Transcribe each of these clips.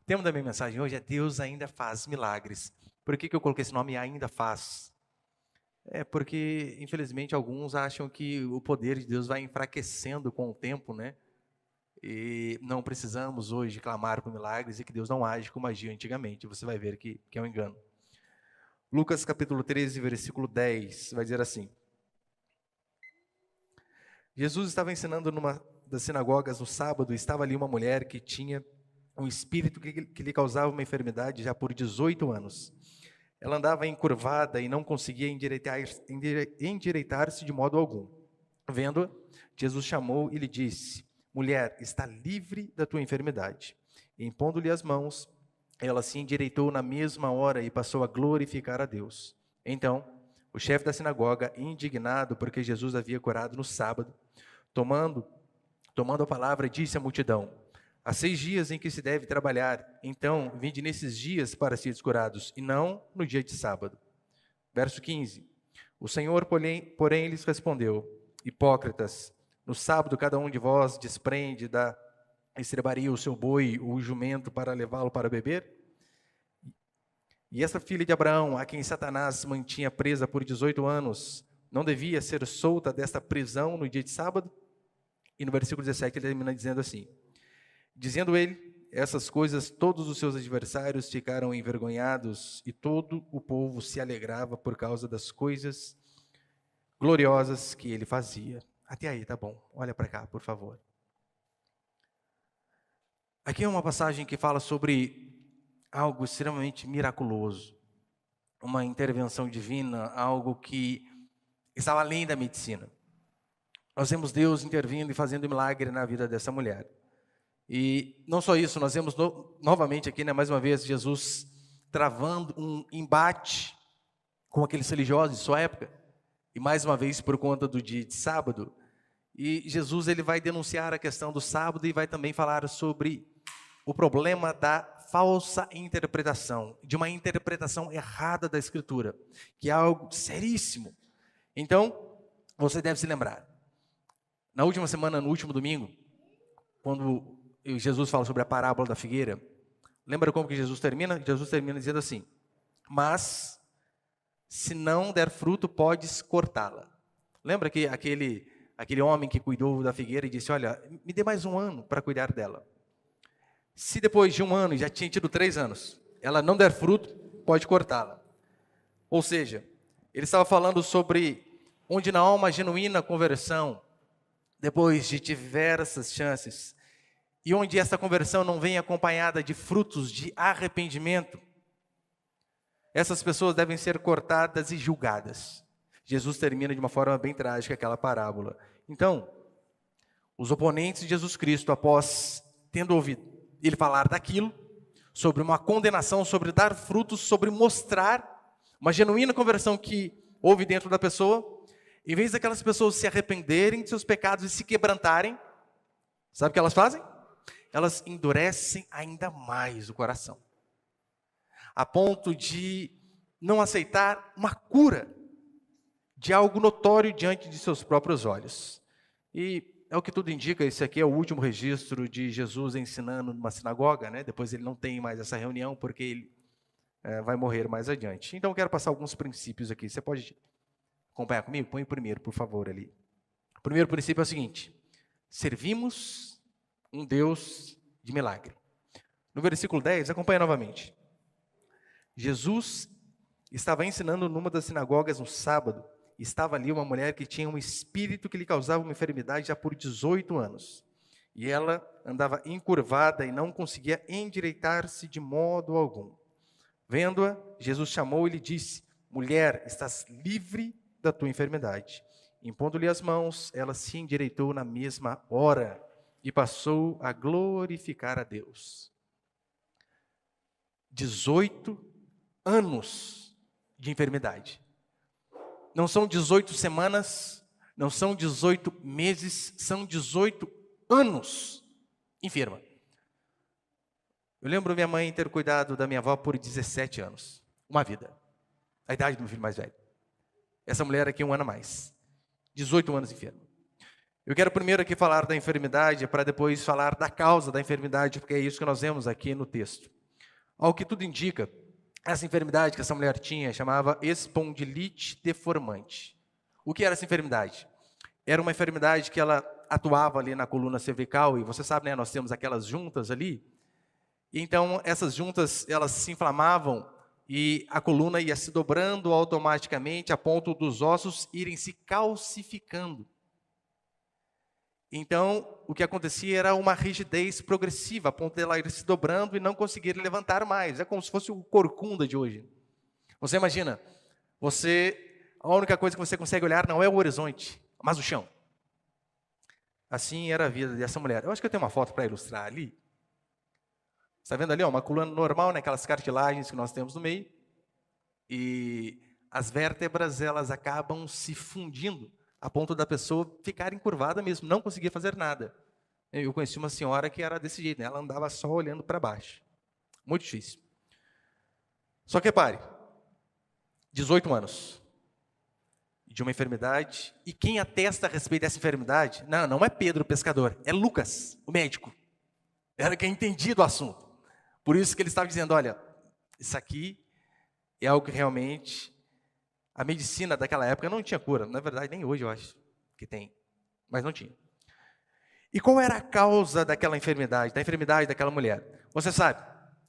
O tema da minha mensagem hoje é Deus ainda faz milagres. Por que eu coloquei esse nome ainda faz? É porque, infelizmente, alguns acham que o poder de Deus vai enfraquecendo com o tempo, né? E não precisamos hoje clamar por milagres e que Deus não age como agia antigamente. Você vai ver que é um engano. Lucas capítulo 13, versículo 10, vai dizer assim: Jesus estava ensinando numa das sinagogas no sábado, e estava ali uma mulher que tinha um espírito que lhe causava uma enfermidade já por 18 anos. Ela andava encurvada e não conseguia endireitar-se de modo algum. Vendo-a, Jesus chamou e lhe disse: Mulher, está livre da tua enfermidade. E impondo-lhe as mãos, ela se endireitou na mesma hora e passou a glorificar a Deus. Então, o chefe da sinagoga, indignado porque Jesus havia curado no sábado, tomando a palavra, disse à multidão: Há 6 dias em que se deve trabalhar, então vinde nesses dias para seres curados, e não no dia de sábado. Verso 15. O Senhor, porém lhes respondeu: Hipócritas, no sábado cada um de vós desprende da estrebaria o seu boi ou o jumento para levá-lo para beber? E essa filha de Abraão, a quem Satanás mantinha presa por 18 anos, não devia ser solta desta prisão no dia de sábado? E no versículo 17 ele termina dizendo assim: Dizendo ele essas coisas, todos os seus adversários ficaram envergonhados e todo o povo se alegrava por causa das coisas gloriosas que ele fazia. Até aí, tá bom. Olha para cá, por favor. Aqui é uma passagem que fala sobre algo extremamente miraculoso, uma intervenção divina, algo que estava além da medicina. Nós vemos Deus intervindo e fazendo milagre na vida dessa mulher. E não só isso, nós vemos novamente aqui, mais uma vez, Jesus travando um embate com aqueles religiosos de sua época, e mais uma vez por conta do dia de sábado. E Jesus ele vai denunciar a questão do sábado e vai também falar sobre o problema da falsa interpretação, de uma interpretação errada da Escritura, que é algo seríssimo. Então, você deve se lembrar, na última semana, no último domingo, quando Jesus fala sobre a parábola da figueira, lembra como que Jesus termina? Jesus termina dizendo assim: mas, se não der fruto, podes cortá-la. Lembra que aquele homem que cuidou da figueira e disse: olha, me dê mais 1 ano para cuidar dela. Se depois de 1 ano, já tinha tido 3 anos, ela não der fruto, pode cortá-la. Ou seja, ele estava falando sobre onde não há uma genuína conversão, depois de diversas chances, e onde essa conversão não vem acompanhada de frutos de arrependimento, essas pessoas devem ser cortadas e julgadas. Jesus termina de uma forma bem trágica aquela parábola. Então, os oponentes de Jesus Cristo, após tendo ouvido ele falar daquilo, sobre uma condenação, sobre dar frutos, sobre mostrar uma genuína conversão que houve dentro da pessoa, em vez daquelas pessoas se arrependerem de seus pecados e se quebrantarem, sabe o que elas fazem? Elas endurecem ainda mais o coração, a ponto de não aceitar uma cura de algo notório diante de seus próprios olhos. E é o que tudo indica, esse aqui é o último registro de Jesus ensinando numa sinagoga, depois ele não tem mais essa reunião, porque ele vai morrer mais adiante. Então eu quero passar alguns princípios aqui, você pode acompanhar comigo? Põe o primeiro, por favor, ali. O primeiro princípio é o seguinte: servimos um Deus de milagre. No versículo 10, acompanha novamente. Jesus estava ensinando numa das sinagogas no sábado, e estava ali uma mulher que tinha um espírito que lhe causava uma enfermidade já por 18 anos. E ela andava encurvada e não conseguia endireitar-se de modo algum. Vendo-a, Jesus chamou e lhe disse: Mulher, estás livre da tua enfermidade. Impondo-lhe as mãos, ela se endireitou na mesma hora e passou a glorificar a Deus. 18 anos de enfermidade. Não são 18 semanas, não são 18 meses, são 18 anos enferma. Eu lembro minha mãe ter cuidado da minha avó por 17 anos, uma vida, a idade do meu filho mais velho. Essa mulher aqui 1 ano a mais, 18 anos enferma. Eu quero primeiro aqui falar da enfermidade, para depois falar da causa da enfermidade, porque é isso que nós vemos aqui no texto. Ao que tudo indica, essa enfermidade que essa mulher tinha chamava espondilite deformante. O que era essa enfermidade? Era uma enfermidade que ela atuava ali na coluna cervical, e você sabe, né, nós temos aquelas juntas ali. Então, essas juntas, elas se inflamavam e a coluna ia se dobrando automaticamente a ponto dos ossos irem se calcificando. Então, o que acontecia era uma rigidez progressiva, a ponto dela ir se dobrando e não conseguir levantar mais. É como se fosse o corcunda de hoje. Você imagina, a única coisa que você consegue olhar não é o horizonte, mas o chão. Assim era a vida dessa mulher. Eu acho que eu tenho uma foto para ilustrar ali. Você está vendo ali, ó, uma coluna normal, né, aquelas cartilagens que nós temos no meio. E as vértebras, elas acabam se fundindo, a ponto da pessoa ficar encurvada mesmo, não conseguia fazer nada. Eu conheci uma senhora que era desse jeito, né? Ela andava só olhando para baixo. Muito difícil. Só que repare, 18 anos de uma enfermidade, e quem atesta a respeito dessa enfermidade, não é Pedro o pescador, é Lucas, o médico. Era quem entendia do assunto. Por isso que ele estava dizendo, olha, isso aqui é algo que realmente a medicina daquela época não tinha cura. Na verdade, nem hoje eu acho que tem, mas não tinha. E qual era a causa daquela enfermidade, da enfermidade daquela mulher? Você sabe,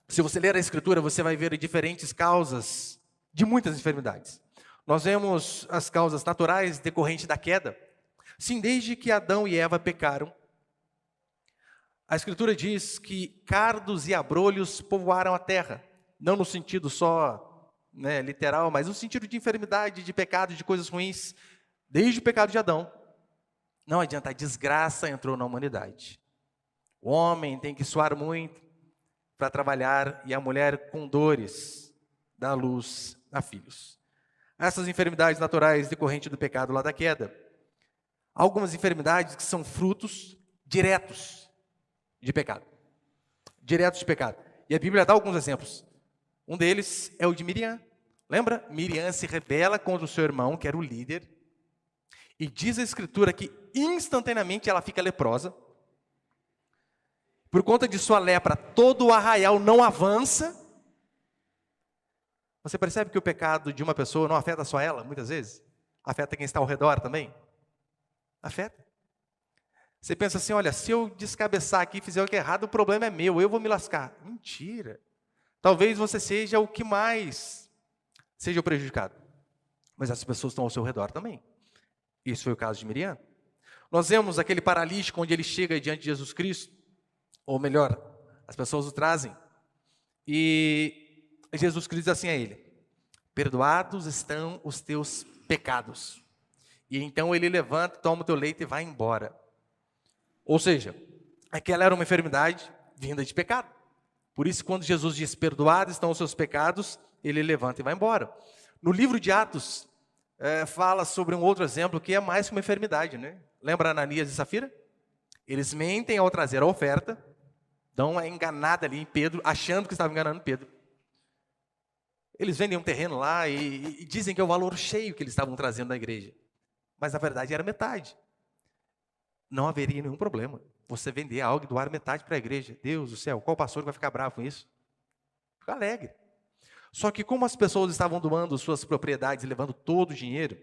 se você ler a Escritura, você vai ver diferentes causas de muitas enfermidades. Nós vemos as causas naturais decorrentes da queda. Sim, desde que Adão e Eva pecaram, a Escritura diz que cardos e abrolhos povoaram a terra. Não no sentido só, né, literal, mas no sentido de enfermidade, de pecado, de coisas ruins. Desde o pecado de Adão, não adianta, a desgraça entrou na humanidade. O homem tem que suar muito para trabalhar e a mulher com dores dá luz a filhos. Essas enfermidades naturais decorrentes do pecado lá da queda. Algumas enfermidades que são frutos diretos de pecado. Diretos de pecado. E a Bíblia dá alguns exemplos. Um deles é o de Miriam. Lembra? Miriam se rebela contra o seu irmão, que era o líder. E diz a Escritura que instantaneamente ela fica leprosa. Por conta de sua lepra, todo o arraial não avança. Você percebe que o pecado de uma pessoa não afeta só ela, muitas vezes? Afeta quem está ao redor também? Afeta. Você pensa assim, olha, se eu descabeçar aqui e fizer o que é errado, o problema é meu, eu vou me lascar. Mentira. Talvez você seja o que mais seja o prejudicado. Mas as pessoas estão ao seu redor também. Isso foi o caso de Miriam. Nós vemos aquele paralítico onde ele chega diante de Jesus Cristo, ou melhor, as pessoas o trazem, e Jesus Cristo diz assim a ele, perdoados estão os teus pecados. E então ele levanta, toma o teu leito e vai embora. Ou seja, aquela era uma enfermidade vinda de pecado. Por isso, quando Jesus diz, perdoados estão os seus pecados, ele levanta e vai embora. No livro de Atos, fala sobre um outro exemplo que é mais que uma enfermidade, né? Lembra Ananias e Safira? Eles mentem ao trazer a oferta, dão uma enganada ali em Pedro, achando que estavam enganando Pedro. Eles vendem um terreno lá e dizem que é o valor cheio que eles estavam trazendo na igreja. Mas na verdade era metade. Não haveria nenhum problema você vender algo e doar metade para a igreja. Deus do céu, qual pastor vai ficar bravo com isso? Fica alegre. Só que como as pessoas estavam doando suas propriedades e levando todo o dinheiro,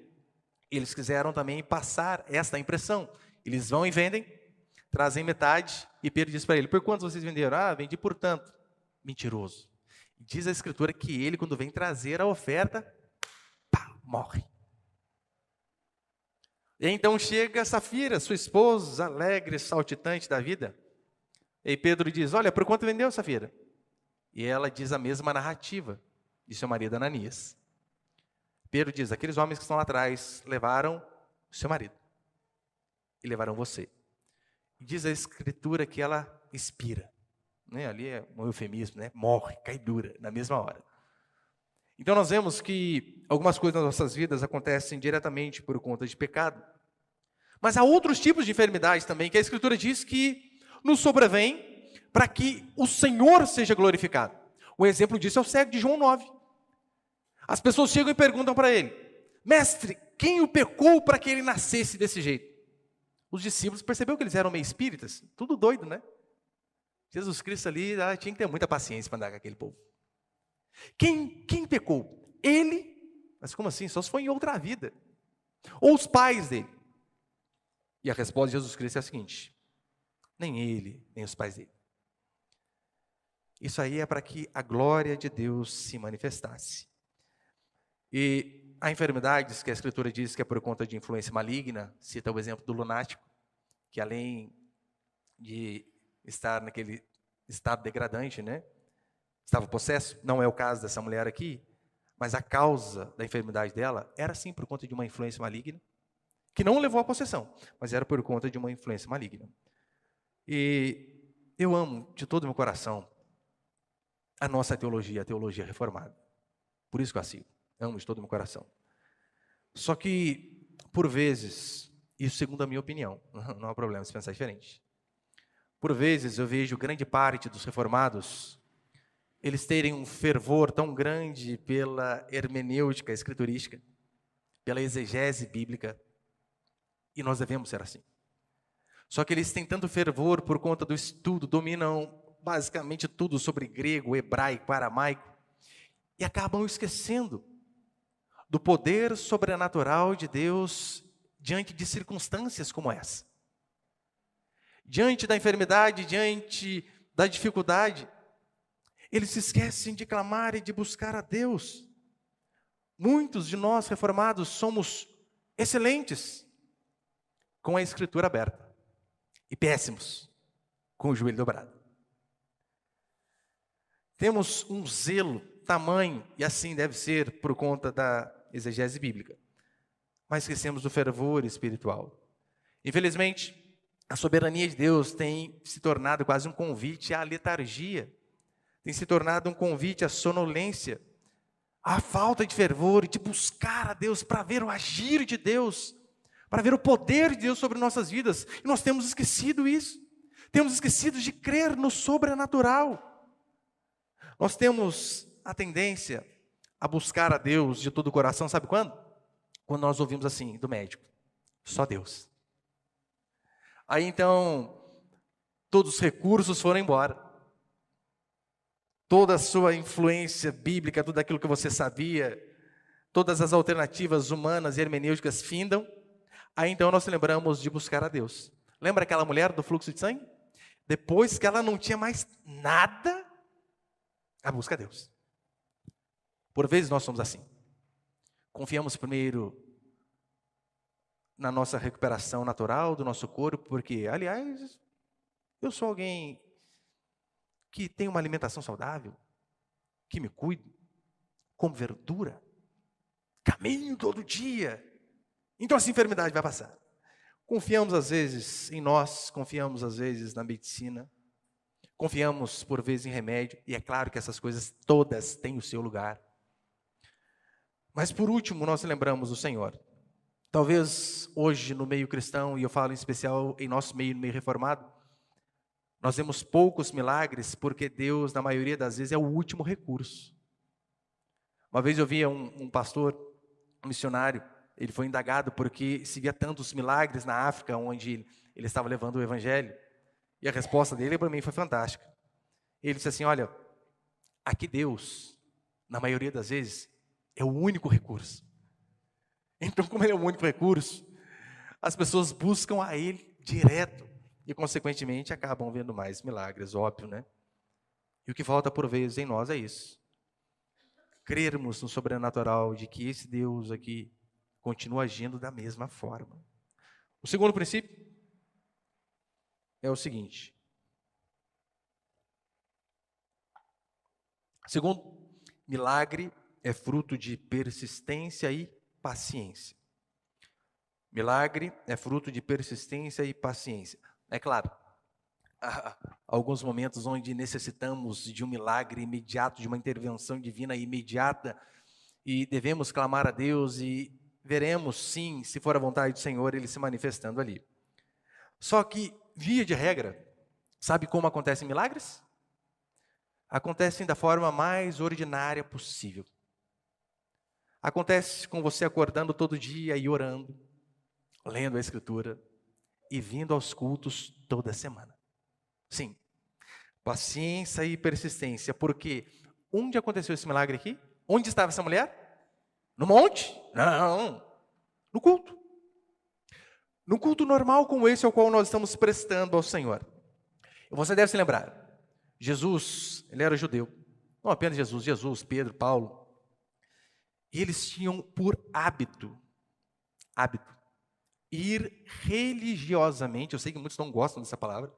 eles quiseram também passar esta impressão. Eles vão e vendem, trazem metade, e Pedro diz para ele, por quanto vocês venderam? Ah, vendi por tanto. Mentiroso. Diz a Escritura que ele, quando vem trazer a oferta, morre. E então chega Safira, sua esposa, alegre, saltitante da vida. E Pedro diz, olha, por quanto vendeu, Safira? E ela diz a mesma narrativa de seu marido Ananias. Pedro diz, aqueles homens que estão lá atrás levaram o seu marido. E levaram você. E diz a Escritura que ela expira. Né? Ali é um eufemismo, né? Morre, cai dura, na mesma hora. Então nós vemos que algumas coisas nas nossas vidas acontecem diretamente por conta de pecado. Mas há outros tipos de enfermidades também, que a Escritura diz que nos sobrevém para que o Senhor seja glorificado. Um exemplo disso é o cego de João 9. As pessoas chegam e perguntam para ele, mestre, quem o pecou para que ele nascesse desse jeito? Os discípulos perceberam que eles eram meio espíritas, tudo doido, né? Jesus Cristo ali tinha que ter muita paciência para andar com aquele povo. Quem pecou? Ele? Mas como assim? Só se foi em outra vida. Ou os pais dele? E a resposta de Jesus Cristo é a seguinte: nem ele, nem os pais dele. Isso aí é para que a glória de Deus se manifestasse. E há enfermidades que a Escritura diz que é por conta de influência maligna. Cita o exemplo do lunático, que além de estar naquele estado degradante, né, estava possesso. Não é o caso dessa mulher aqui, mas a causa da enfermidade dela era sim por conta de uma influência maligna, que não levou à possessão, mas era por conta de uma influência maligna. E eu amo de todo o meu coração a nossa teologia, a teologia reformada. Por isso que eu a sigo. Amo de todo o meu coração. Só que, por vezes, isso segundo a minha opinião, não há problema se pensar diferente. Por vezes eu vejo grande parte dos reformados, eles terem um fervor tão grande pela hermenêutica escriturística, pela exegese bíblica, e nós devemos ser assim. Só que eles têm tanto fervor por conta do estudo, dominam basicamente tudo sobre grego, hebraico, aramaico, e acabam esquecendo do poder sobrenatural de Deus diante de circunstâncias como essa. Diante da enfermidade, diante da dificuldade, eles se esquecem de clamar e de buscar a Deus. Muitos de nós reformados somos excelentes com a Escritura aberta e péssimos com o joelho dobrado. Temos um zelo, tamanho, e assim deve ser por conta da exegese bíblica, mas esquecemos do fervor espiritual. Infelizmente, a soberania de Deus tem se tornado quase um convite à letargia, tem se tornado um convite à sonolência, à falta de fervor, de buscar a Deus para ver o agir de Deus, para ver o poder de Deus sobre nossas vidas. E nós temos esquecido isso, temos esquecido de crer no sobrenatural. Nós temos a tendência a buscar a Deus de todo o coração, sabe quando? Quando nós ouvimos assim, do médico, só Deus. Aí então, todos os recursos foram embora. Toda a sua influência bíblica, tudo aquilo que você sabia, todas as alternativas humanas e hermenêuticas findam. Aí então nós lembramos de buscar a Deus. Lembra aquela mulher do fluxo de sangue? Depois que ela não tinha mais nada, a busca a Deus. Por vezes nós somos assim. Confiamos primeiro na nossa recuperação natural do nosso corpo, porque, aliás, eu sou alguém que tem uma alimentação saudável, que me cuido, como verdura, caminho todo dia. Então essa enfermidade vai passar. Confiamos às vezes em nós, confiamos às vezes na medicina, confiamos por vezes em remédio, e é claro que essas coisas todas têm o seu lugar. Mas por último, nós lembramos do Senhor. Talvez hoje no meio cristão, e eu falo em especial em nosso meio, no meio reformado, nós vemos poucos milagres, porque Deus, na maioria das vezes, é o último recurso. Uma vez eu via um pastor, um missionário, ele foi indagado porque se via tantos milagres na África, onde ele estava levando o evangelho, e a resposta dele para mim foi fantástica. Ele disse assim: olha, aqui Deus, na maioria das vezes, é o único recurso. Então, como ele é o único recurso, as pessoas buscam a ele direto e, consequentemente, acabam vendo mais milagres, óbvio, né? E o que falta por vezes em nós é isso. Crermos no sobrenatural de que esse Deus aqui continua agindo da mesma forma. O segundo princípio é o seguinte. Segundo, milagre é fruto de persistência e paciência. Milagre é fruto de persistência e paciência. É claro, há alguns momentos onde necessitamos de um milagre imediato, de uma intervenção divina imediata, e devemos clamar a Deus e veremos, sim, se for a vontade do Senhor, Ele se manifestando ali. Só que, via de regra, sabe como acontecem milagres? Acontecem da forma mais ordinária possível. Acontece com você acordando todo dia e orando, lendo a Escritura e vindo aos cultos toda semana. Sim, paciência e persistência, porque Onde aconteceu esse milagre aqui? Onde estava essa mulher? No monte? Não. No culto. No culto normal como esse ao qual nós estamos prestando ao Senhor. Você deve se lembrar, Jesus, ele era judeu. Não apenas Jesus, Pedro, Paulo. E eles tinham por hábito, ir religiosamente. Eu sei que muitos não gostam dessa palavra,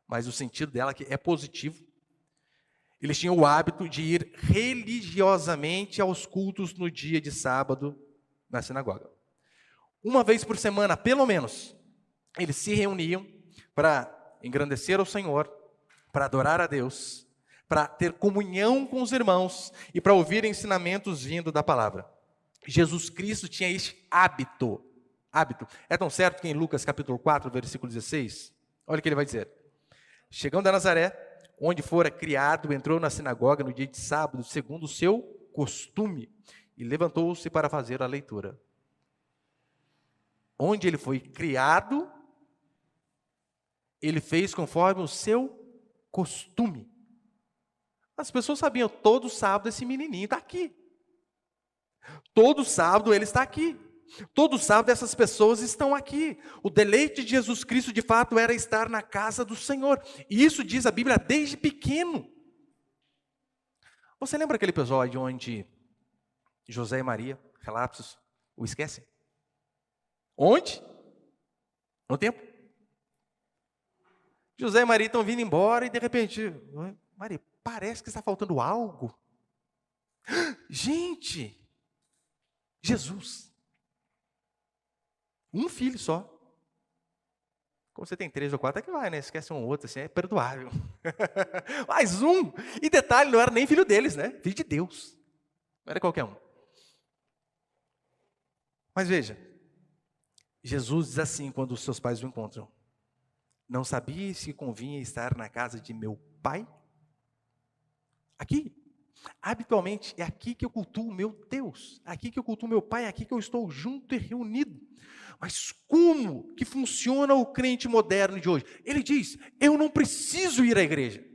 mas o sentido dela é positivo. Eles tinham o hábito de ir religiosamente aos cultos no dia de sábado na sinagoga. Uma vez por semana, pelo menos, eles se reuniam para engrandecer ao Senhor, para adorar a Deus, para ter comunhão com os irmãos e para ouvir ensinamentos vindo da palavra. Jesus Cristo tinha este hábito. É tão certo que em Lucas capítulo 4, versículo 16, olha o que ele vai dizer. Chegando a Nazaré, onde fora criado, entrou na sinagoga no dia de sábado, segundo o seu costume, e levantou-se para fazer a leitura. Onde ele foi criado, ele fez conforme o seu costume. As pessoas sabiam, todo sábado esse menininho está aqui. Todo sábado ele está aqui. Todo sábado essas pessoas estão aqui. O deleite de Jesus Cristo, de fato, era estar na casa do Senhor. E isso diz a Bíblia desde pequeno. Você lembra aquele episódio onde José e Maria, relapsos, o esquecem? Onde? No templo. José e Maria estão vindo embora e de repente, Maria, parece que está faltando algo. Gente, Jesus. Um filho só. Como você tem 3 ou 4, é que vai, né? Esquece um ou outro, assim, é perdoável. Mais um. E detalhe, não era nem filho deles, né? Filho de Deus. Não era qualquer um. Mas veja, Jesus diz assim quando os seus pais o encontram. Não sabia se convinha estar na casa de meu pai? Aqui. Habitualmente é aqui que eu cultuo o meu Deus. Aqui que eu cultuo o meu pai, é aqui que eu estou junto e reunido. Mas como que funciona o crente moderno de hoje? Ele diz, eu não preciso ir à igreja.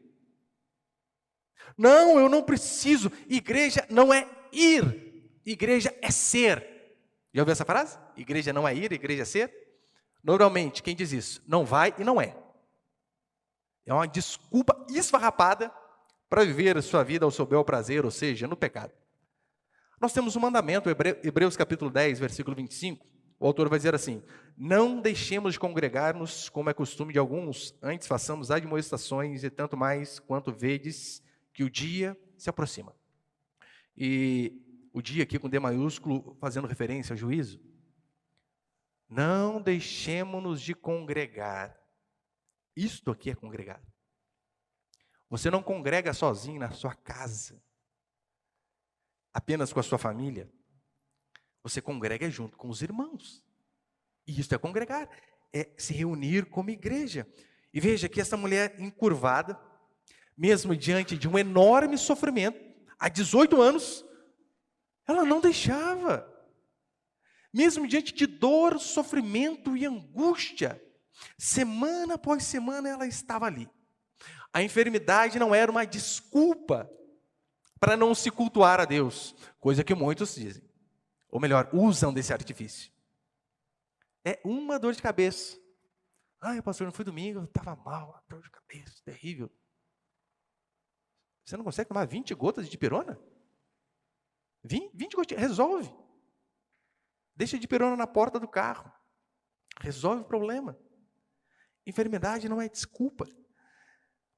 Não, eu não preciso. Igreja não é ir. Igreja é ser. Já ouviu essa frase? Igreja não é ir, igreja é ser. Normalmente, quem diz isso? Não vai e não é. É uma desculpa esfarrapada para viver a sua vida ao seu bel prazer, ou seja, no pecado. Nós temos um mandamento, Hebreus capítulo 10, versículo 25. O autor vai dizer assim, não deixemos de congregar-nos, como é costume de alguns, antes façamos admoestações, e tanto mais quanto vedes que o dia se aproxima. E o dia aqui com D maiúsculo, fazendo referência ao juízo. Não deixemos-nos de congregar. Isto aqui é congregar. Você não congrega sozinho na sua casa, apenas com a sua família. Você congrega junto com os irmãos. E isso é congregar, é se reunir como igreja. E veja que essa mulher encurvada, mesmo diante de um enorme sofrimento, há 18 anos, ela não deixava. Mesmo diante de dor, sofrimento e angústia, semana após semana ela estava ali. A enfermidade não era uma desculpa para não se cultuar a Deus, coisa que muitos dizem. Ou melhor, usam desse artifício. É uma dor de cabeça. Ai, pastor, não foi domingo, eu estava mal, dor de cabeça, terrível. Você não consegue tomar 20 gotas de dipirona? 20 gotinhas, resolve. Deixa a dipirona na porta do carro. Resolve o problema. Enfermidade não é desculpa.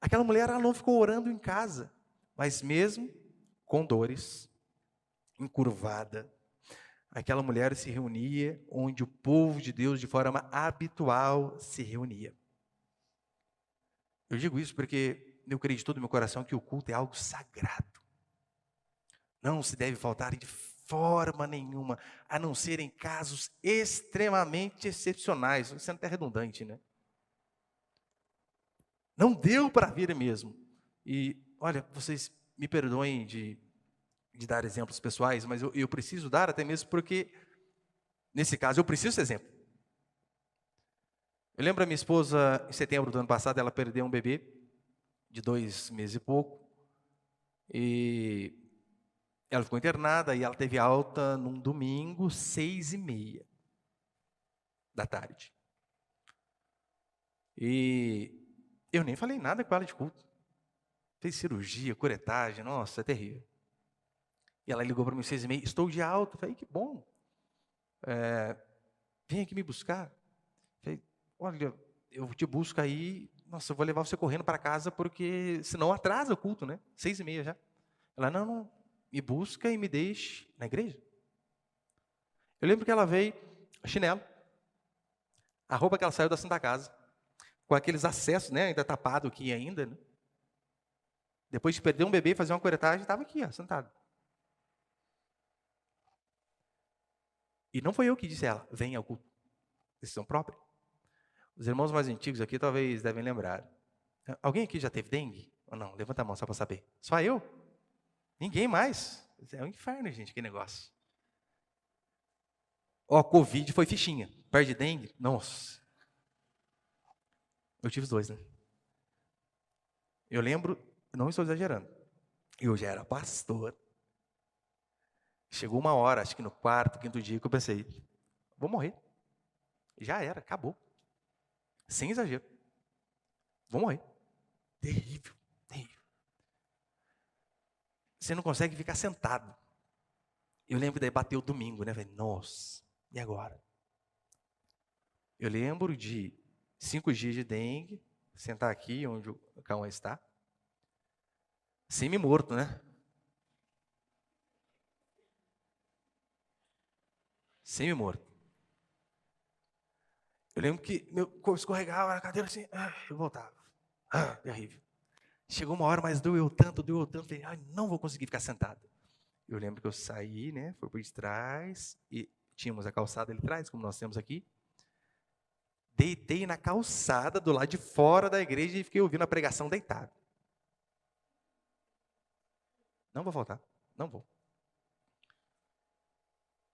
Aquela mulher, ela não ficou orando em casa, mas mesmo com dores, encurvada, aquela mulher se reunia onde o povo de Deus, de forma habitual, se reunia. Eu digo isso porque eu creio de todo o meu coração que o culto é algo sagrado. Não se deve faltar de forma nenhuma, a não ser em casos extremamente excepcionais. Isso é até redundante, né? Não deu para vir mesmo. E, olha, vocês me perdoem de dar exemplos pessoais, mas eu preciso dar até mesmo porque, nesse caso, eu preciso desse exemplo. Eu lembro a minha esposa, em setembro do ano passado, ela perdeu um bebê de 2 meses e pouco. E ela ficou internada e ela teve alta num domingo, 6h30 da tarde. E eu nem falei nada com ela de culto. Fez cirurgia, curetagem, nossa, é terrível. E ela ligou para mim 6h30, estou de alta. Eu falei, que bom. Vem aqui me buscar. Eu falei, olha, eu te busco aí, nossa, eu vou levar você correndo para casa, porque senão atrasa o culto, né? 6h30 já. Ela, não, me busca e me deixe na igreja. Eu lembro que ela veio, chinelo, a roupa que ela saiu da Santa Casa, com aqueles acessos, né, ainda tapado aqui ainda, né? Depois de perder um bebê, fazer uma curetagem, estava aqui, ó, sentado. E não foi eu que disse a ela, venha ao culto. Decisão própria. Os irmãos mais antigos aqui talvez devem lembrar. Alguém aqui já teve dengue? Ou não? Levanta a mão só para saber. Só eu? Ninguém mais. É um inferno, gente, que negócio. Ó, Covid foi fichinha. Perde dengue? Nossa. Eu tive os dois, né? Eu lembro, não estou exagerando, eu já era pastor. Chegou uma hora, acho que no quarto, quinto dia, que eu pensei, vou morrer. Já era, acabou. Sem exagero. Vou morrer. Terrível, terrível. Você não consegue ficar sentado. Eu lembro que daí bateu o domingo, né? Falei, nossa, e agora? Eu lembro de 5 dias de dengue, sentar aqui onde o Cauã está, semi-morto, né? Semi-morto. Eu lembro que meu corpo escorregava na cadeira assim, eu voltava. Terrível. Chegou uma hora, mas doeu tanto, falei, não vou conseguir ficar sentado. Eu lembro que eu saí, né, fui por trás, e tínhamos a calçada ali atrás, como nós temos aqui. Deitei na calçada do lado de fora da igreja e fiquei ouvindo a pregação deitado. Não vou voltar, não vou.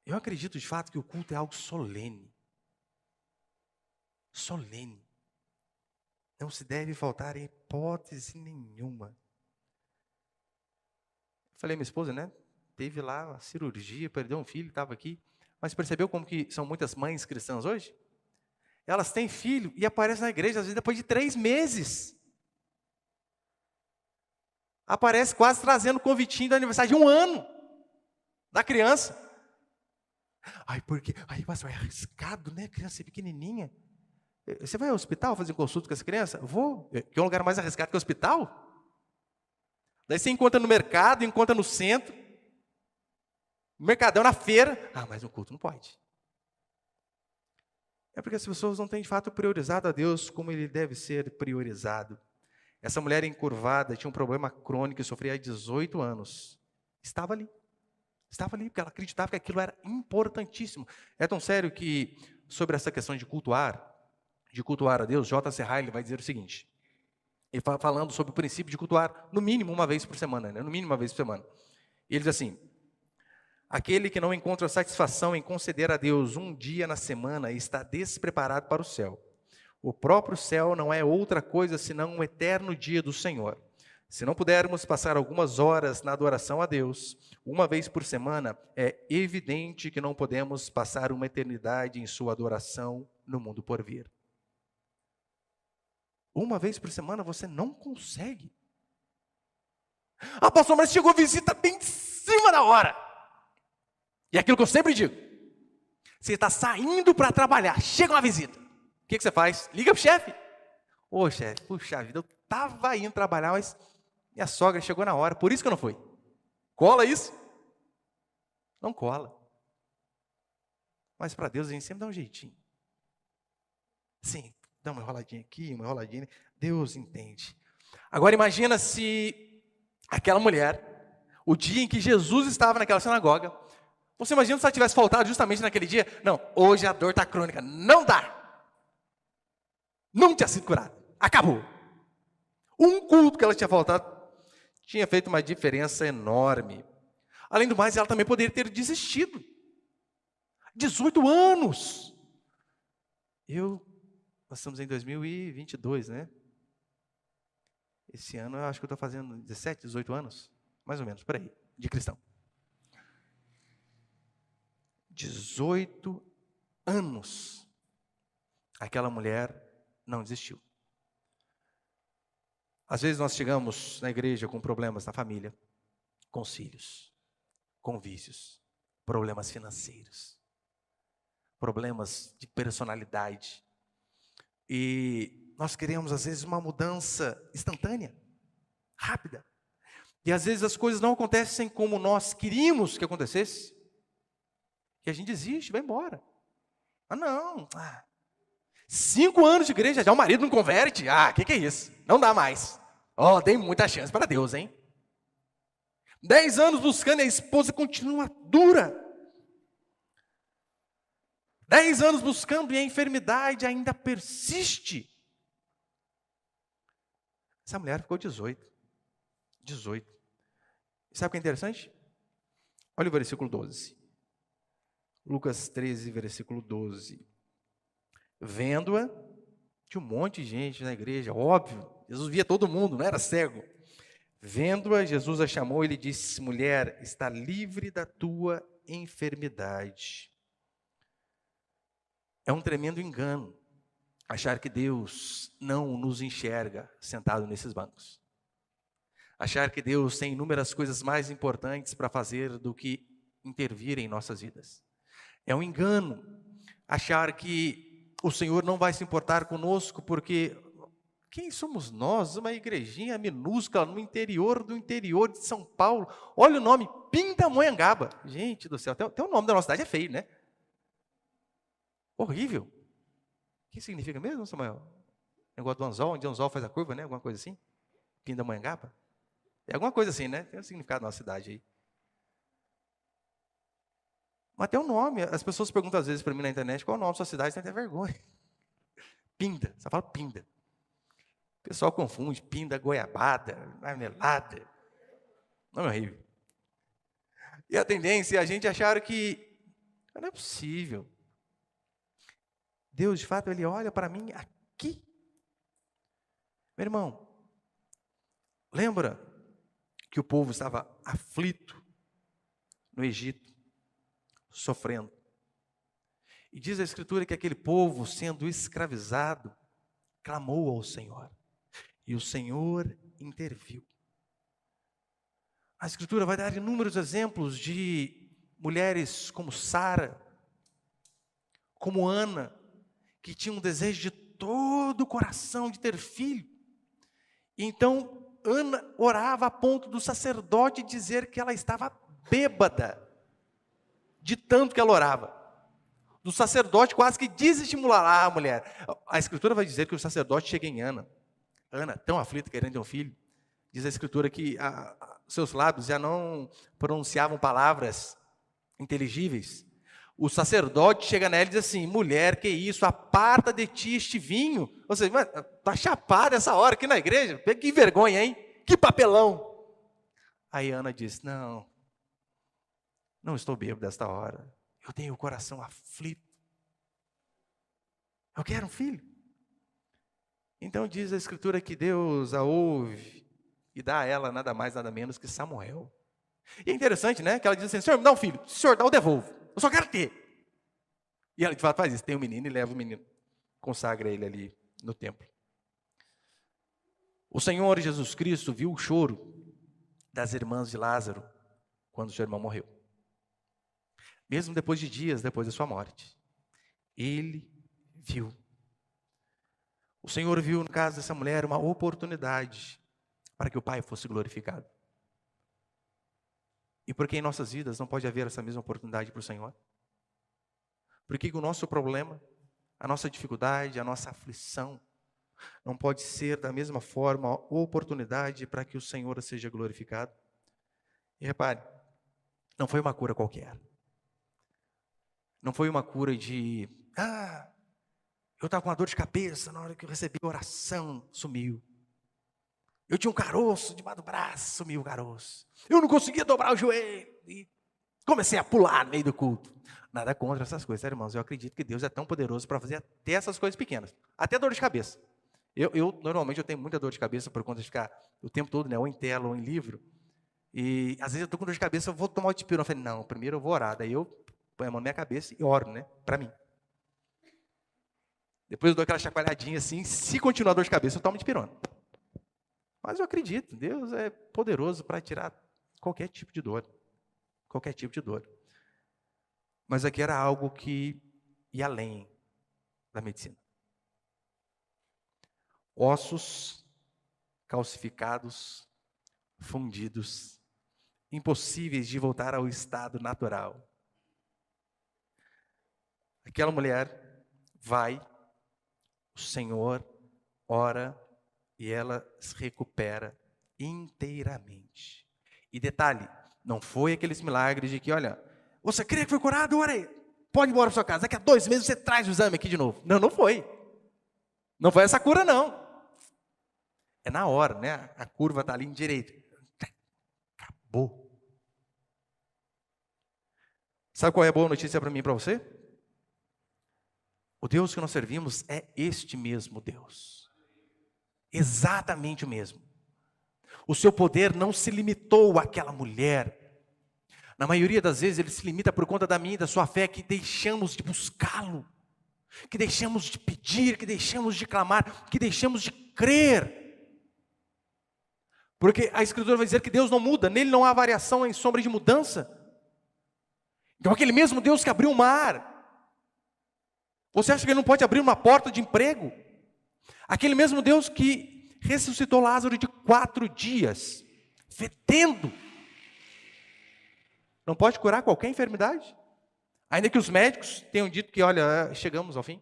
Eu acredito de fato que o culto é algo solene. Solene. Não se deve faltar em hipótese nenhuma. Falei, minha esposa, né? Teve lá a cirurgia, perdeu um filho, estava aqui. Mas percebeu como que são muitas mães cristãs hoje? Elas têm filho e aparecem na igreja, às vezes depois de 3 meses. Aparece quase trazendo o convitinho do aniversário de 1 ano da criança. Porque, pastor, é arriscado, né? Criança pequenininha. Você vai ao hospital fazer consulta com essa criança? Vou. Que é um lugar mais arriscado que o hospital? Daí você encontra no mercado, encontra no centro, no mercadão, na feira. Mas no culto não pode. É porque as pessoas não têm de fato priorizado a Deus como Ele deve ser priorizado. Essa mulher encurvada tinha um problema crônico e sofria há 18 anos. Estava ali, porque ela acreditava que aquilo era importantíssimo. É tão sério que, sobre essa questão de cultuar a Deus, J.C. Ryle vai dizer o seguinte, ele falando sobre o princípio de cultuar no mínimo uma vez por semana, né? No mínimo uma vez por semana. Ele diz assim, aquele que não encontra satisfação em conceder a Deus um dia na semana está despreparado para o céu. O próprio céu não é outra coisa senão um eterno dia do Senhor. Se não pudermos passar algumas horas na adoração a Deus, uma vez por semana, é evidente que não podemos passar uma eternidade em sua adoração no mundo por vir. Uma vez por semana você não consegue. Pastor, mas chegou visita bem em cima da hora. E é aquilo que eu sempre digo. Você está saindo para trabalhar, chega uma visita. O que você faz? Liga para o chefe. Chefe, puxa vida, eu estava indo trabalhar, mas minha sogra chegou na hora, por isso que eu não fui. Cola isso? Não cola. Mas para Deus a gente sempre dá um jeitinho. Sim, dá uma enroladinha aqui, uma enroladinha. Deus entende. Agora imagina se aquela mulher, o dia em que Jesus estava naquela sinagoga, você imagina se ela tivesse faltado justamente naquele dia? Não, hoje a dor está crônica, não dá. Não tinha sido curada. Acabou. Um culto que ela tinha faltado tinha feito uma diferença enorme. Além do mais, ela também poderia ter desistido. 18 anos. Nós estamos em 2022, né? Esse ano eu acho que eu estou fazendo 17, 18 anos. mais ou menos, por aí, de cristão. 18 anos, aquela mulher não desistiu. Às vezes nós chegamos na igreja com problemas na família, com os filhos, com vícios, problemas financeiros, problemas de personalidade. E nós queremos, às vezes, uma mudança instantânea, rápida. E às vezes as coisas não acontecem como nós queríamos que acontecesse. E a gente desiste, vai embora. Não. 5 anos de igreja, já o marido não converte? Que é isso? Não dá mais. Tem muita chance para Deus, hein? 10 anos buscando e a esposa continua dura. 10 anos buscando e a enfermidade ainda persiste. Essa mulher ficou 18. Sabe o que é interessante? Olha o versículo 12. Lucas 13, versículo 12. Vendo-a, tinha um monte de gente na igreja, óbvio. Jesus via todo mundo, não era cego. Vendo-a, Jesus a chamou e lhe disse: mulher, está livre da tua enfermidade. É um tremendo engano achar que Deus não nos enxerga sentado nesses bancos. Achar que Deus tem inúmeras coisas mais importantes para fazer do que intervir em nossas vidas. É um engano achar que o Senhor não vai se importar conosco, porque quem somos nós? Uma igrejinha minúscula no interior de São Paulo. Olha o nome, Pindamonhangaba. Gente do céu, até o nome da nossa cidade é feio, né? Horrível. O que significa mesmo, Samuel? Negócio do anzol, onde o anzol faz a curva, né? Alguma coisa assim? Pindamonhangaba? É alguma coisa assim, né? Tem um significado na nossa cidade aí. Mas tem um nome. As pessoas perguntam às vezes para mim na internet qual é o nome da sua cidade, tem até vergonha. Pinda, só fala Pinda. O pessoal confunde Pinda, goiabada, marmelada. Nome horrível. E a tendência é a gente achar que não é possível. Deus, de fato, Ele olha para mim aqui. Meu irmão, lembra que o povo estava aflito no Egito, sofrendo. E diz a Escritura que aquele povo, sendo escravizado, clamou ao Senhor. E o Senhor interviu. A Escritura vai dar inúmeros exemplos de mulheres como Sara, como Ana, que tinham um desejo de todo o coração de ter filho. E então Ana orava a ponto do sacerdote dizer que ela estava bêbada, de tanto que ela orava. Do sacerdote quase que desestimular a mulher. A Escritura vai dizer que o sacerdote chega em Ana, tão aflita, querendo ter um filho. Diz a Escritura que seus lábios já não pronunciavam palavras inteligíveis. O sacerdote chega nela e diz assim: mulher, que isso, aparta de ti este vinho. Ou seja, está chapada essa hora aqui na igreja, que vergonha, hein? Que papelão. Aí Ana diz: não estou bêbado desta hora, eu tenho o coração aflito, eu quero um filho. Então diz a Escritura que Deus a ouve e dá a ela nada mais, nada menos que Samuel. E é interessante, né, que ela diz assim: Senhor, me dá um filho. Se o Senhor dá, eu devolvo. Eu só quero ter. E ela de fato faz isso, tem um menino e leva o menino, consagra ele ali no templo. O Senhor Jesus Cristo viu o choro das irmãs de Lázaro quando seu irmão morreu. Mesmo depois de dias depois da sua morte, Ele viu. O Senhor viu no caso dessa mulher uma oportunidade para que o Pai fosse glorificado. E por que em nossas vidas não pode haver essa mesma oportunidade para o Senhor? Por que o nosso problema, a nossa dificuldade, a nossa aflição, não pode ser da mesma forma oportunidade para que o Senhor seja glorificado? E repare, não foi uma cura qualquer. Não foi uma cura de, eu estava com uma dor de cabeça, na hora que eu recebi a oração, sumiu. Eu tinha um caroço debaixo do braço, sumiu o caroço. Eu não conseguia dobrar o joelho e comecei a pular no meio do culto. Nada contra essas coisas, irmãos. Eu acredito que Deus é tão poderoso para fazer até essas coisas pequenas. Até dor de cabeça. Normalmente eu tenho muita dor de cabeça por conta de ficar o tempo todo, né, ou em tela ou em livro. E às vezes eu estou com dor de cabeça, eu vou tomar o dipirona. Eu falei, não, primeiro eu vou orar. Daí eu ponho a mão na minha cabeça e oro, né? Para mim. Depois eu dou aquela chacoalhadinha assim, se continuar a dor de cabeça, eu tomo dipirona. Mas eu acredito, Deus é poderoso para tirar qualquer tipo de dor. Qualquer tipo de dor. Mas aqui era algo que ia além da medicina. Ossos calcificados, fundidos, impossíveis de voltar ao estado natural. Aquela mulher vai, o Senhor ora e ela se recupera inteiramente. E detalhe, não foi aqueles milagres de que, olha, você crê que foi curado? Ora aí, pode ir embora para sua casa, daqui a 2 meses você traz o exame aqui de novo. Não, não foi. Não foi essa cura, não. É na hora, né? A curva está ali em direito. Acabou. Sabe qual é a boa notícia para mim e para você? O Deus que nós servimos é este mesmo Deus. Exatamente o mesmo. O seu poder não se limitou àquela mulher. Na maioria das vezes ele se limita por conta da minha e da sua fé, que deixamos de buscá-lo, que deixamos de pedir, que deixamos de clamar, que deixamos de crer. Porque a Escritura vai dizer que Deus não muda, nele não há variação em sombra de mudança. Então aquele mesmo Deus que abriu o mar, você acha que ele não pode abrir uma porta de emprego? Aquele mesmo Deus que ressuscitou Lázaro de 4 dias, fedendo, não pode curar qualquer enfermidade? Ainda que os médicos tenham dito que, olha, chegamos ao fim.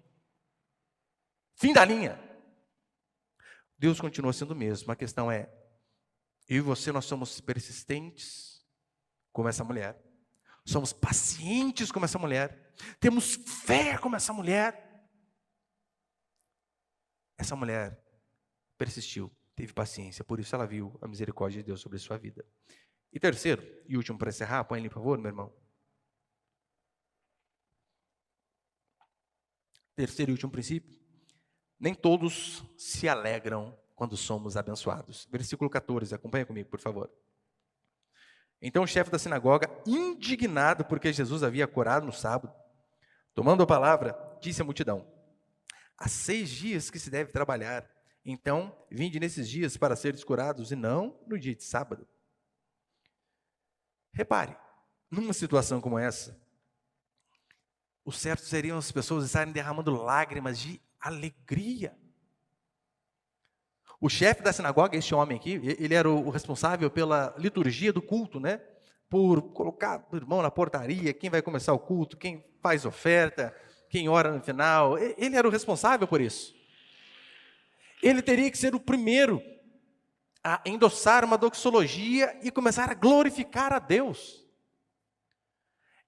Fim da linha. Deus continua sendo o mesmo. A questão é, eu e você, nós somos persistentes como essa mulher. Somos pacientes como essa mulher. Temos fé como essa mulher. Essa mulher persistiu, teve paciência. Por isso ela viu a misericórdia de Deus sobre a sua vida. E terceiro, e último para encerrar, põe ali por favor, meu irmão. Terceiro e último princípio. Nem todos se alegram quando somos abençoados. Versículo 14, acompanha comigo, por favor. Então o chefe da sinagoga, indignado porque Jesus havia curado no sábado, tomando a palavra, disse à multidão: há 6 dias que se deve trabalhar, então vinde nesses dias para seres curados e não no dia de sábado. Repare, numa situação como essa, o certo seriam as pessoas estarem derramando lágrimas de alegria. O chefe da sinagoga, este homem aqui, ele era o responsável pela liturgia do culto, né? Por colocar o irmão na portaria, quem vai começar o culto, quem faz oferta, quem ora no final. Ele era o responsável por isso. Ele teria que ser o primeiro a endossar uma doxologia e começar a glorificar a Deus.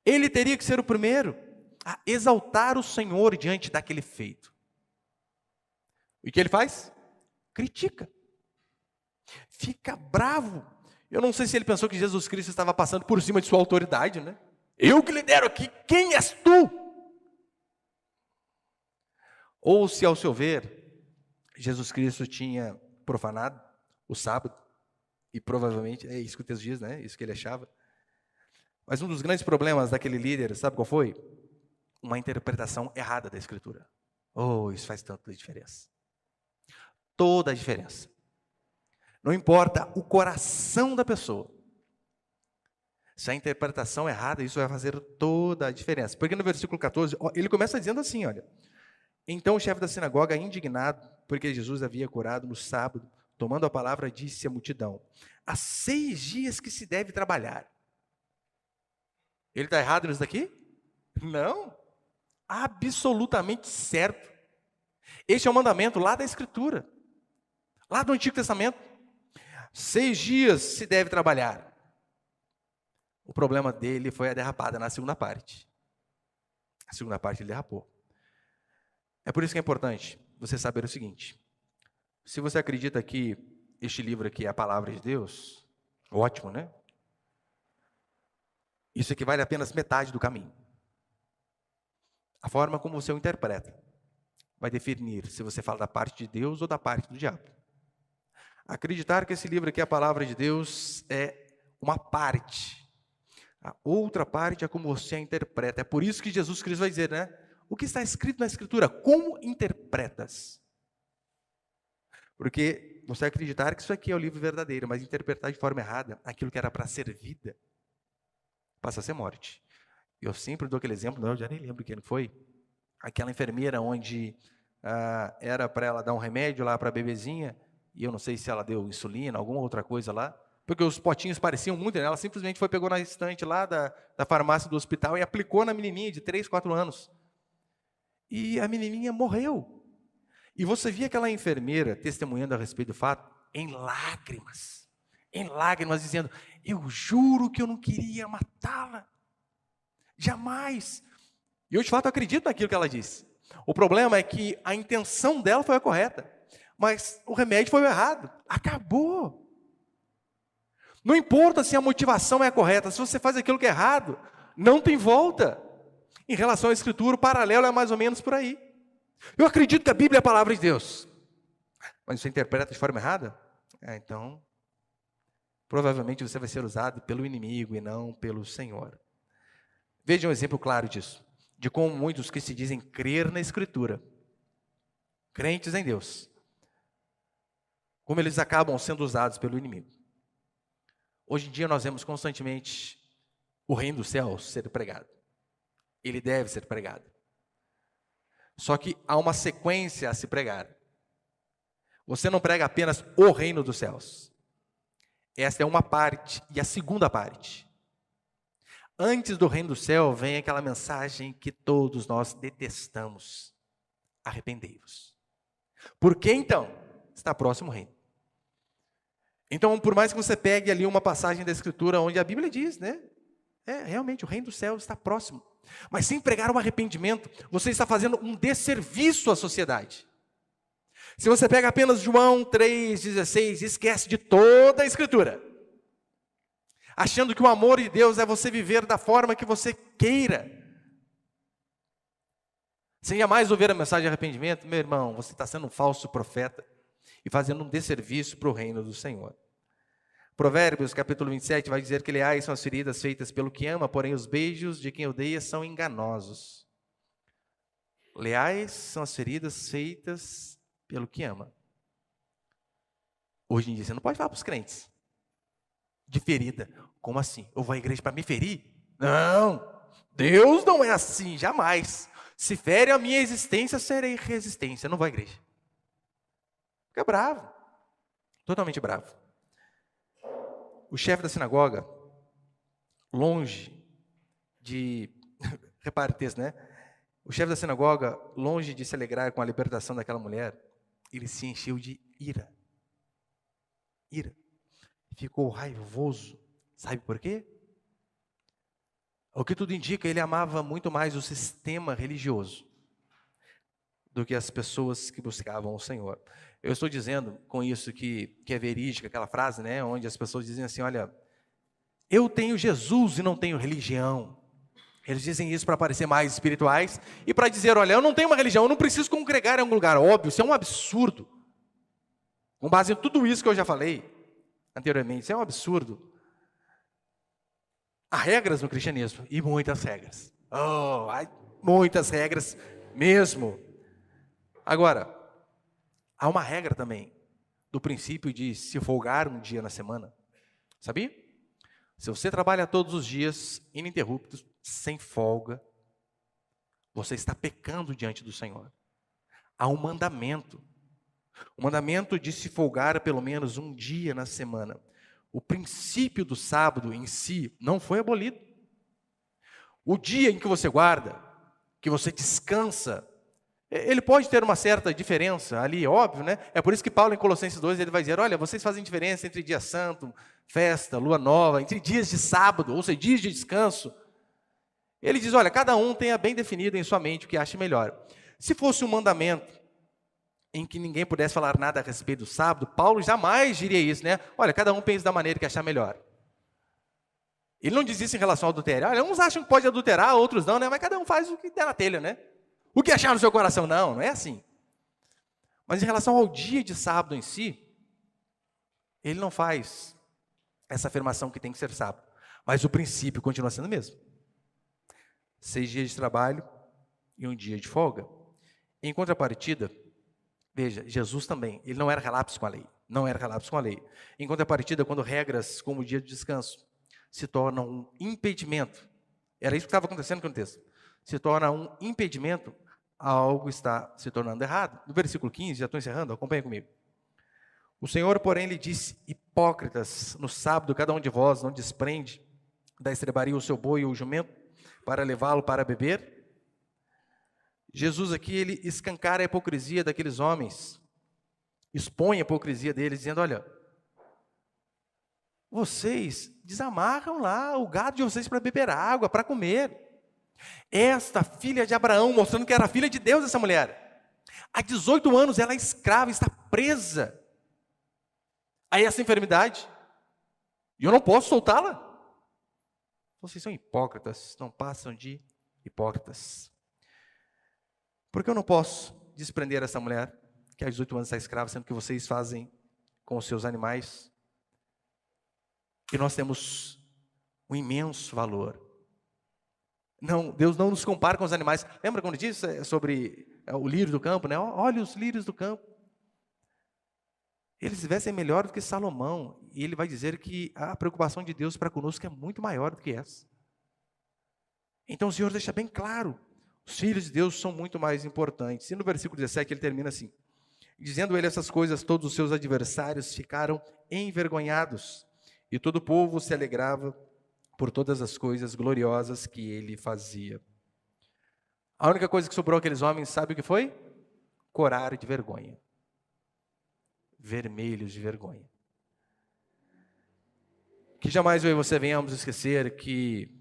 Ele teria que ser o primeiro a exaltar o Senhor diante daquele feito. E o que ele faz? Critica. Fica bravo. Eu não sei se ele pensou que Jesus Cristo estava passando por cima de sua autoridade, né? Eu que lidero aqui, quem és tu? Ou se, ao seu ver, Jesus Cristo tinha profanado o sábado, e provavelmente, é isso que o texto diz, né? Isso que ele achava. Mas um dos grandes problemas daquele líder, sabe qual foi? Uma interpretação errada da Escritura. Oh, isso faz tanta diferença. Toda a diferença. Não importa o coração da pessoa. Se a interpretação é errada, isso vai fazer toda a diferença. Porque no versículo 14, ele começa dizendo assim, olha: então o chefe da sinagoga, indignado, porque Jesus havia curado no sábado, tomando a palavra, disse à multidão: há 6 dias que se deve trabalhar. Ele está errado nisso daqui? Não. Absolutamente certo. Este é o mandamento lá da Escritura, lá do Antigo Testamento. 6 dias se deve trabalhar. O problema dele foi a derrapada na segunda parte. A segunda parte ele derrapou. É por isso que é importante você saber o seguinte: se você acredita que este livro aqui é a palavra de Deus, ótimo, né? Isso equivale a apenas metade do caminho. A forma como você o interpreta vai definir se você fala da parte de Deus ou da parte do diabo. Acreditar que esse livro aqui é a palavra de Deus é uma parte. A outra parte é como você a interpreta. É por isso que Jesus Cristo vai dizer, né? O que está escrito na Escritura? Como interpretas? Porque você acreditar que isso aqui é o livro verdadeiro, mas interpretar de forma errada aquilo que era para ser vida, passa a ser morte. Eu sempre dou aquele exemplo, não, eu já nem lembro quem foi. Aquela enfermeira onde era para ela dar um remédio lá para a bebezinha, e eu não sei se ela deu insulina, alguma outra coisa lá, porque os potinhos pareciam muito, né? Ela simplesmente pegou na estante lá da farmácia do hospital e aplicou na menininha de 3, 4 anos. E a menininha morreu. E você via aquela enfermeira testemunhando a respeito do fato, em lágrimas, dizendo, eu juro que eu não queria matá-la, jamais. E eu de fato acredito naquilo que ela disse. O problema é que a intenção dela foi a correta, mas o remédio foi o errado, acabou. Não importa se a motivação é a correta, se você faz aquilo que é errado, não tem volta. Em relação à Escritura, o paralelo é mais ou menos por aí. Eu acredito que a Bíblia é a palavra de Deus, mas você interpreta de forma errada? Então, provavelmente você vai ser usado pelo inimigo e não pelo Senhor. Veja um exemplo claro disso, de como muitos que se dizem crer na Escritura, crentes em Deus, como eles acabam sendo usados pelo inimigo. Hoje em dia nós vemos constantemente o reino dos céus ser pregado. Ele deve ser pregado. Só que há uma sequência a se pregar. Você não prega apenas o reino dos céus. Esta é uma parte. E a segunda parte. Antes do reino do céu vem aquela mensagem que todos nós detestamos. Arrependei-vos. Por que então? Está próximo o reino. Então, por mais que você pegue ali uma passagem da Escritura onde a Bíblia diz, né? Realmente o reino do céu está próximo. Mas sem pregar o arrependimento, você está fazendo um desserviço à sociedade. Se você pega apenas João 3,16 e esquece de toda a Escritura, achando que o amor de Deus é você viver da forma que você queira, sem jamais ouvir a mensagem de arrependimento, meu irmão, você está sendo um falso profeta e fazendo um desserviço para o reino do Senhor. Provérbios, capítulo 27, vai dizer que leais são as feridas feitas pelo que ama, porém os beijos de quem odeia são enganosos. Leais são as feridas feitas pelo que ama. Hoje em dia você não pode falar para os crentes de ferida. Como assim? Eu vou à igreja para me ferir? Não, Deus não é assim, jamais. Se fere a minha existência, serei resistência. Eu não vou à igreja. Fica bravo, totalmente bravo. O chefe da sinagoga, longe de... Repare o texto, né? O chefe da sinagoga, longe de se alegrar com a libertação daquela mulher, ele se encheu de ira. Ira. Ficou raivoso. Sabe por quê? O que tudo indica, ele amava muito mais o sistema religioso do que as pessoas que buscavam o Senhor. Eu estou dizendo com isso que é verídica, aquela frase, né, onde as pessoas dizem assim, olha, eu tenho Jesus e não tenho religião. Eles dizem isso para parecer mais espirituais e para dizer, olha, eu não tenho uma religião, eu não preciso congregar em algum lugar. Óbvio, isso é um absurdo. Com base em tudo isso que eu já falei anteriormente, isso é um absurdo. Há regras no cristianismo, e muitas regras. Muitas regras mesmo. Agora, há uma regra também, do princípio de se folgar um dia na semana. Sabia? Se você trabalha todos os dias, ininterruptos, sem folga, você está pecando diante do Senhor. Há um mandamento. O mandamento de se folgar pelo menos um dia na semana. O princípio do sábado em si não foi abolido. O dia em que você guarda, que você descansa, ele pode ter uma certa diferença ali, óbvio, né? É por isso que Paulo em Colossenses 2, ele vai dizer, olha, vocês fazem diferença entre dia santo, festa, lua nova, entre dias de sábado, ou seja, dias de descanso. Ele diz, olha, cada um tenha bem definido em sua mente o que acha melhor. Se fosse um mandamento em que ninguém pudesse falar nada a respeito do sábado, Paulo jamais diria isso, né? Olha, cada um pensa da maneira que achar melhor. Ele não diz isso em relação ao adultério. Olha, uns acham que pode adulterar, outros não, né? Mas cada um faz o que der na telha, né? O que achar no seu coração? Não é assim. Mas em relação ao dia de sábado em si, ele não faz essa afirmação que tem que ser sábado. Mas o princípio continua sendo o mesmo. 6 dias de trabalho e 1 dia de folga. Em contrapartida, veja, Jesus também, ele não era relapso com a lei. Não era relapso com a lei. Em contrapartida, quando regras como o dia de descanso se tornam um impedimento, era isso que estava acontecendo com o texto, se torna um impedimento, algo está se tornando errado. No versículo 15, já estou encerrando, acompanhe comigo. O Senhor, porém, lhe disse: hipócritas, no sábado cada um de vós não desprende da estrebaria o seu boi ou o jumento para levá-lo para beber? Jesus aqui, ele escancara a hipocrisia daqueles homens, expõe a hipocrisia deles, dizendo: olha, vocês desamarram lá o gado de vocês para beber água, para comer. Esta filha de Abraão, mostrando que era filha de Deus, essa mulher, há 18 anos ela é escrava, está presa a essa enfermidade, e eu não posso soltá-la. Vocês são hipócritas, não passam de hipócritas. Por que eu não posso desprender essa mulher, que há 18 anos está escrava, sendo que vocês fazem com os seus animais? E nós temos um imenso valor. Não, Deus não nos compara com os animais. Lembra quando disse sobre o lírio do campo, né? Olha os lírios do campo. Eles vestem melhor do que Salomão. E ele vai dizer que a preocupação de Deus para conosco é muito maior do que essa. Então o Senhor deixa bem claro: os filhos de Deus são muito mais importantes. E no versículo 17 ele termina assim: dizendo ele essas coisas, todos os seus adversários ficaram envergonhados, e todo o povo se alegrava por todas as coisas gloriosas que ele fazia. A única coisa que sobrou àqueles homens, sabe o que foi? Corar de vergonha. Vermelhos de vergonha. Que jamais eu e você venhamos esquecer que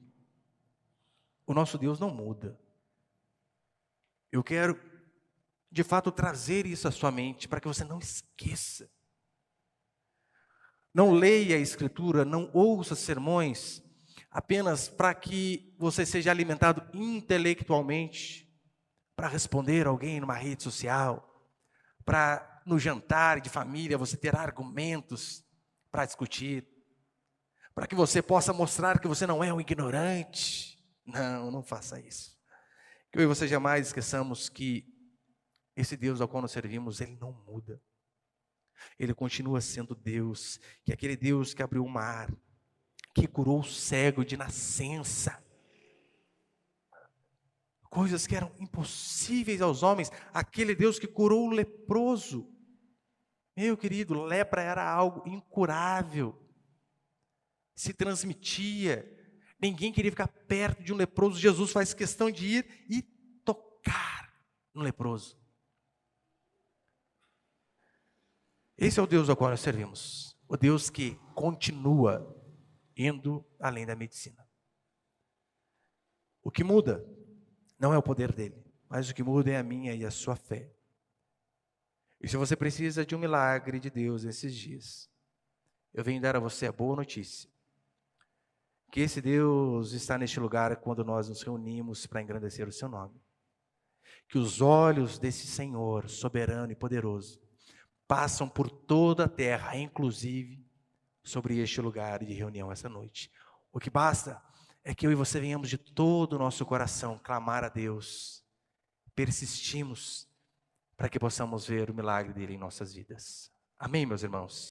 o nosso Deus não muda. Eu quero, de fato, trazer isso à sua mente, para que você não esqueça. Não leia a Escritura, não ouça sermões, apenas para que você seja alimentado intelectualmente, para responder alguém numa rede social, para no jantar de família você ter argumentos para discutir, para que você possa mostrar que você não é um ignorante. Não, não faça isso. Que eu e você jamais esqueçamos que esse Deus ao qual nós servimos, ele não muda. Ele continua sendo Deus, que é aquele Deus que abriu o mar, que curou o cego de nascença. Coisas que eram impossíveis aos homens. Aquele Deus que curou o leproso. Meu querido, lepra era algo incurável. Se transmitia. Ninguém queria ficar perto de um leproso. Jesus faz questão de ir e tocar no leproso. Esse é o Deus ao qual nós servimos. O Deus que continua indo além da medicina. O que muda não é o poder dele, mas o que muda é a minha e a sua fé. E se você precisa de um milagre de Deus nesses dias, eu venho dar a você a boa notícia. Que esse Deus está neste lugar quando nós nos reunimos para engrandecer o seu nome. Que os olhos desse Senhor soberano e poderoso passam por toda a terra, inclusive sobre este lugar de reunião essa noite. O que basta é que eu e você venhamos de todo o nosso coração clamar a Deus, persistimos para que possamos ver o milagre dele em nossas vidas. Amém, meus irmãos?